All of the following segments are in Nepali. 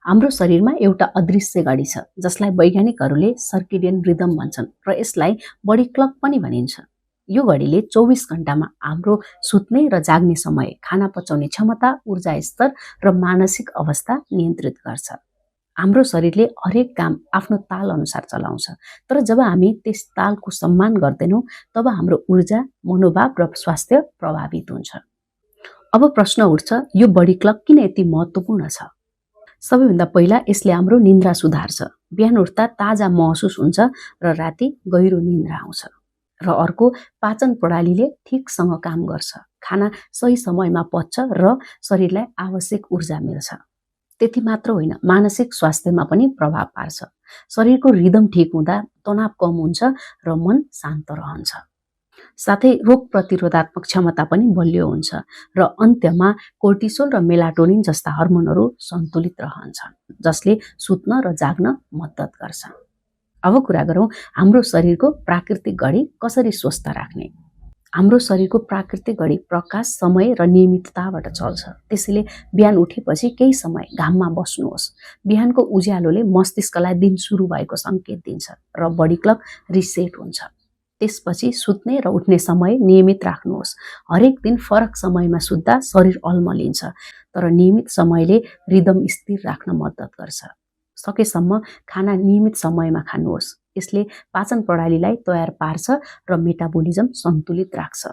हाम्रो शरीरमा एउटा अदृश्य घडी छ जसलाई वैज्ञानिकहरूले सर्केडियन रिदम भन्छन् र यसलाई बडी क्लक पनि भनिन्छ। यो घडीले 24 घण्टामा हाम्रो सुत्ने र जाग्ने समय, खाना पचाउने क्षमता, ऊर्जा स्तर र मानसिक अवस्था नियन्त्रित गर्छ। हाम्रो शरीरले हरेक काम आफ्नो ताल अनुसार चलाउँछ, तर जब हामी त्यस तालको सम्मान गर्दैनौँ तब हाम्रो ऊर्जा, मनोभाव र स्वास्थ्य प्रभावित हुन्छ। अब प्रश्न उठ्छ, यो बडी क्लक किन यति महत्त्वपूर्ण छ? सबैभन्दा पहिला यसले हाम्रो निन्द्रा सुधार्छ। बिहान उठ्दा ताजा महसुस हुन्छ र राति गहिरो निन्द्रा आउँछ। र अर्को, पाचन प्रणालीले ठिकसँग काम गर्छ। खाना सही समयमा पच्छ र शरीरलाई आवश्यक ऊर्जा मिल्छ। त्यति मात्र होइन, मानसिक स्वास्थ्यमा पनि प्रभाव पार्छ। शरीरको रिदम ठिक हुँदा तनाव कम हुन्छ र मन शान्त रहन्छ। साथै रोग प्रतिरोधात्मक क्षमता पनि बलियो हुन्छ र अन्त्यमा कोर्टिसोल र मेलाटोनिन जस्ता हर्मोनहरू सन्तुलित रहन्छन्, जसले सुत्न र जाग्न मद्दत गर्छ। अब कुरा गरौँ हाम्रो शरीरको प्राकृतिक घडी कसरी स्वस्थ राख्ने। हाम्रो शरीरको प्राकृतिक घडी प्रकाश, समय र नियमितताबाट चल्छ। त्यसैले बिहान उठेपछि केही समय घाममा बस्नुहोस्। बिहानको उज्यालोले मस्तिष्कलाई दिन सुरु भएको सङ्केत दिन्छ र बडी क्लक रिसेट हुन्छ। त्यसपछि सुत्ने र उठ्ने समय नियमित राख्नुहोस्। हरेक दिन फरक समयमा सुत्दा शरीर अल्मलिन्छ, तर नियमित समयले रिदम स्थिर राख्न मद्दत गर्छ। सकेसम्म खाना नियमित समयमा खानुहोस्। यसले पाचन प्रणालीलाई तयार पार्छ र मेटाबोलिजम सन्तुलित राख्छ।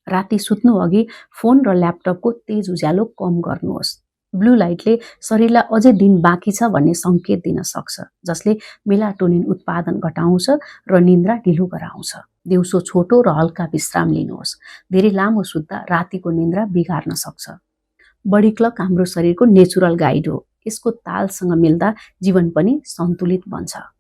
राति सुत्नु अघि फोन र ल्यापटपको तेज उज्यालो कम गर्नुहोस्। ब्लू लाइटले शरीरलाई अझै दिन बाँकी छ भन्ने सङ्केत दिन सक्छ, जसले मेलाटोनिन उत्पादन घटाउँछ र निन्द्रा ढिलो गराउँछ। दिउँसो छोटो र हल्का विश्राम लिनुहोस्। धेरै लामो सुत्दा रातिको निन्द्रा बिगार्न सक्छ। बडी क्लक हाम्रो शरीरको नेचुरल गाइड हो। यसको तालसँग मिल्दा जीवन पनि सन्तुलित बन्छ।